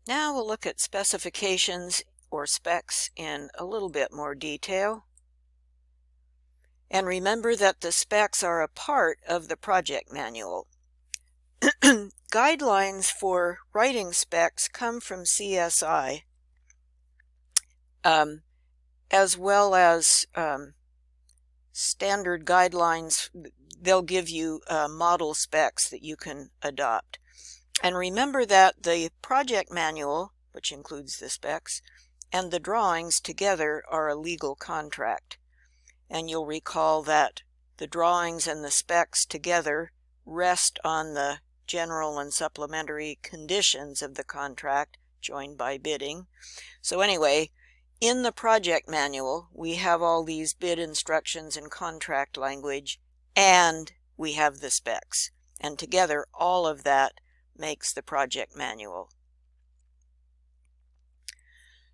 Now we'll look at specifications or specs in a little bit more detail. And remember that the specs are a part of the project manual. Guidelines for writing specs come from CSI, as well as standard guidelines. They'll give you model specs that you can adopt. And remember that the project manual, which includes the specs, and the drawings together are a legal contract. And you'll recall that the drawings and the specs together rest on the general and supplementary conditions of the contract joined by bidding. So anyway, in the project manual, we have all these bid instructions and contract language, and we have the specs. And together, all of that makes the project manual.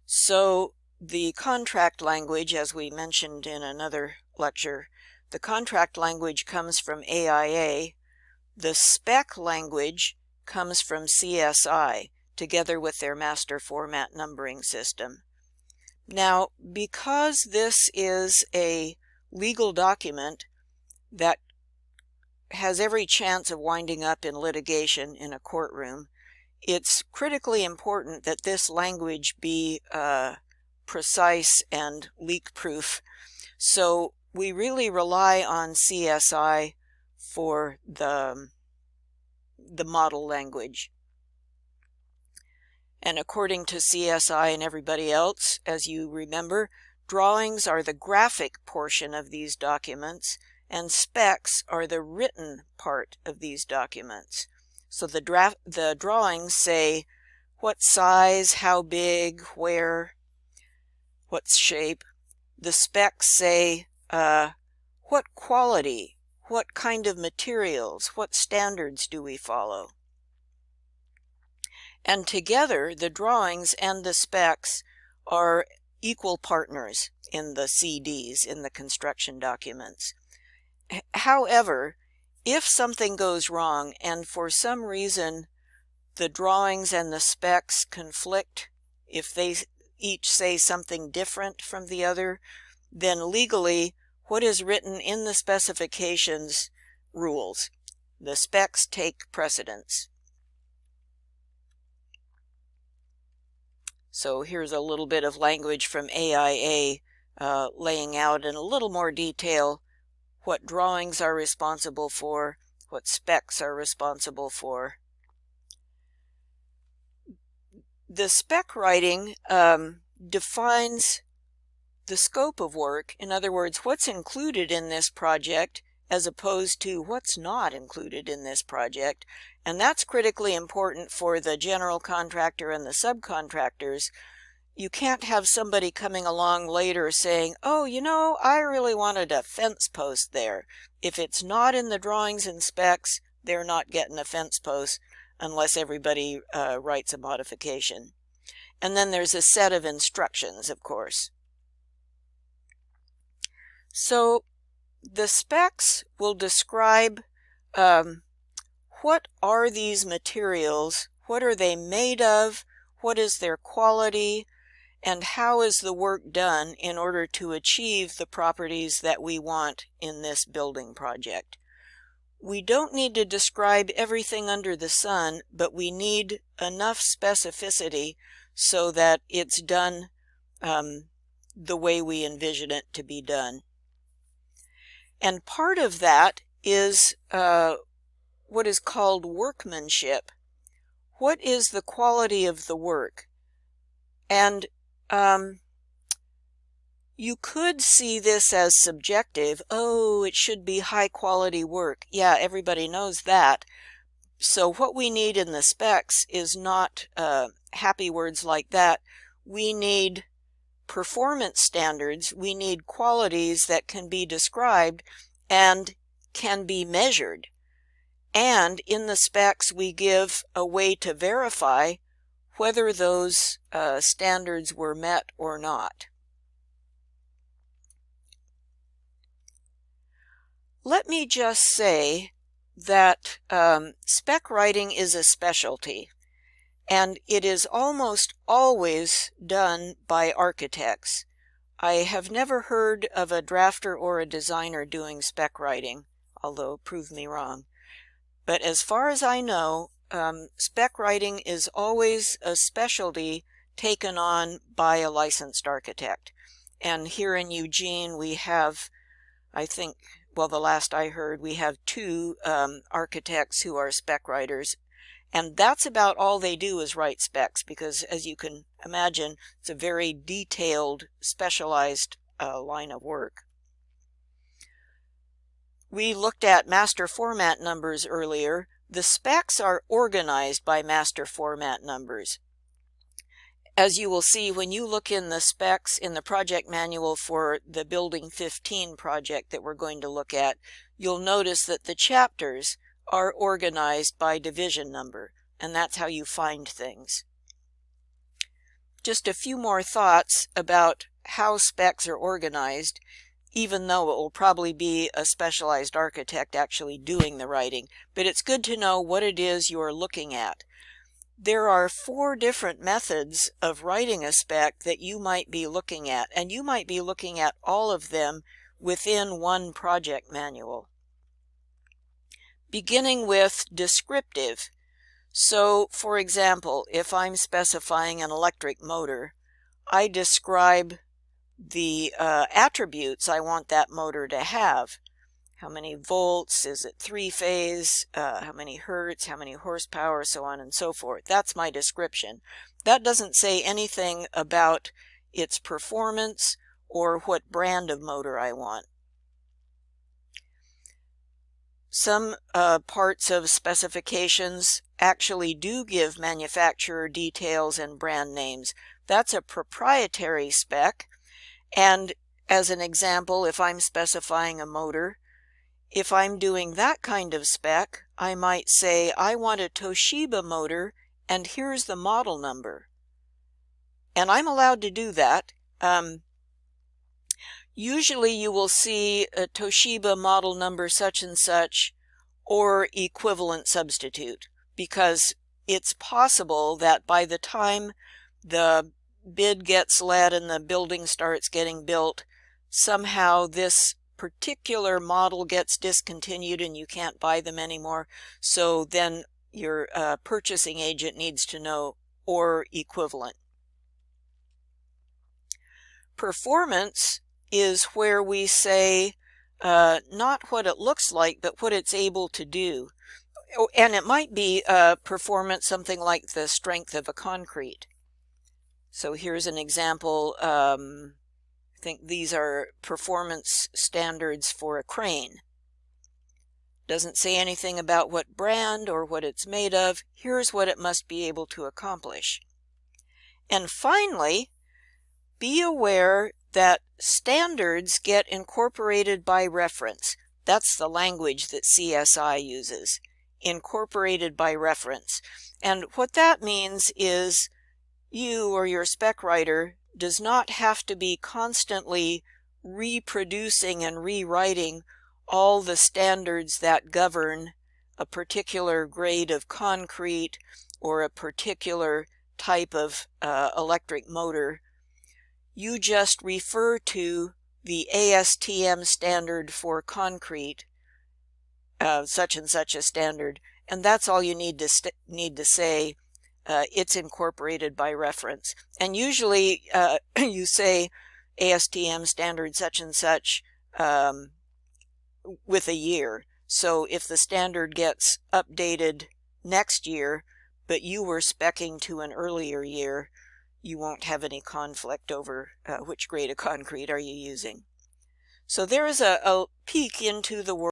So the contract language, as we mentioned in another lecture, the contract language comes from AIA. The spec language comes from CSI, together with their master format numbering system. Now, because this is a legal document that has every chance of winding up in litigation in a courtroom, it's critically important that this language be precise and leak-proof. So we really rely on CSI for the model language. And according to CSI and everybody else, as you remember, drawings are the graphic portion of these documents, and specs are the written part of these documents. So the drawings say what size, how big, where, what shape. The specs say what quality, what kind of materials, what standards do we follow. And together, the drawings and the specs are equal partners in the CDs, in the construction documents. However, if something goes wrong and for some reason the drawings and the specs conflict, if they each say something different from the other, then legally what is written in the specifications rules. The specs take precedence. So here's a little bit of language from AIA laying out in a little more detail what drawings are responsible for, what specs are responsible for. The spec writing defines the scope of work. In other words, what's included in this project as opposed to what's not included in this project. And that's critically important for the general contractor and the subcontractors. You can't have somebody coming along later saying, oh, you know, I really wanted a fence post there. If it's not in the drawings and specs, they're not getting a fence post unless everybody writes a modification. And then there's a set of instructions, of course. So the specs will describe what are these materials, what are they made of, what is their quality, and how is the work done in order to achieve the properties that we want in this building project. We don't need to describe everything under the sun, but we need enough specificity so that it's done the way we envision it to be done. And part of that is what is called workmanship. What is the quality of the work? And you could see this as subjective. Oh, it should be high quality work. Yeah, everybody knows that. So what we need in the specs is not happy words like that. We need performance standards. We need qualities that can be described and can be measured. And in the specs, we give a way to verify whether those standards were met or not. Let me just say that spec writing is a specialty. and it is almost always done by architects. I have never heard of a drafter or a designer doing spec writing, although prove me wrong. But as far as I know, spec writing is always a specialty taken on by a licensed architect. And here in Eugene, we have, I think, well, the last I heard, we have 2 architects who are spec writers. And that's about all they do is write specs, because as you can imagine, it's a very detailed, specialized line of work. We looked at master format numbers earlier. The specs are organized by master format numbers. As you will see when you look in the specs in the project manual for the Building 15 project that we're going to look at, you'll notice that the chapters are organized by division number, and that's how you find things. Just a few more thoughts about how specs are organized, even though it will probably be a specialized architect actually doing the writing, but it's good to know what it is you're looking at. There are 4 different methods of writing a spec that you might be looking at, and you might be looking at all of them within one project manual. Beginning with descriptive. So, for example, if I'm specifying an electric motor, I describe the attributes I want that motor to have. How many volts, is it 3-phase, how many hertz, how many horsepower, so on and so forth. That's my description. That doesn't say anything about its performance or what brand of motor I want. Some parts of specifications actually do give manufacturer details and brand names. That's a proprietary spec. And as an example, if I'm specifying a motor, if I'm doing that kind of spec, I might say, I want a Toshiba motor, and here's the model number. And I'm allowed to do that. Usually you will see a Toshiba model number such and such or equivalent substitute, because it's possible that by the time the bid gets let and the building starts getting built, somehow this particular model gets discontinued and you can't buy them anymore. So then your purchasing agent needs to know or equivalent. Performance is where we say not what it looks like, but what it's able to do. And it might be performance, something like the strength of a concrete. So here's an example. I think these are performance standards for a crane. Doesn't say anything about what brand or what it's made of. Here's what it must be able to accomplish. And finally, be aware that standards get incorporated by reference. That's the language that CSI uses, incorporated by reference. And what that means is you or your spec writer does not have to be constantly reproducing and rewriting all the standards that govern a particular grade of concrete or a particular type of electric motor. You just refer to the ASTM standard for concrete, such and such a standard, and that's all you need to say. It's incorporated by reference. And usually you say ASTM standard such and such with a year. So if the standard gets updated next year, but you were speccing to an earlier year, you won't have any conflict over which grade of concrete are you using. So there is a peek into the world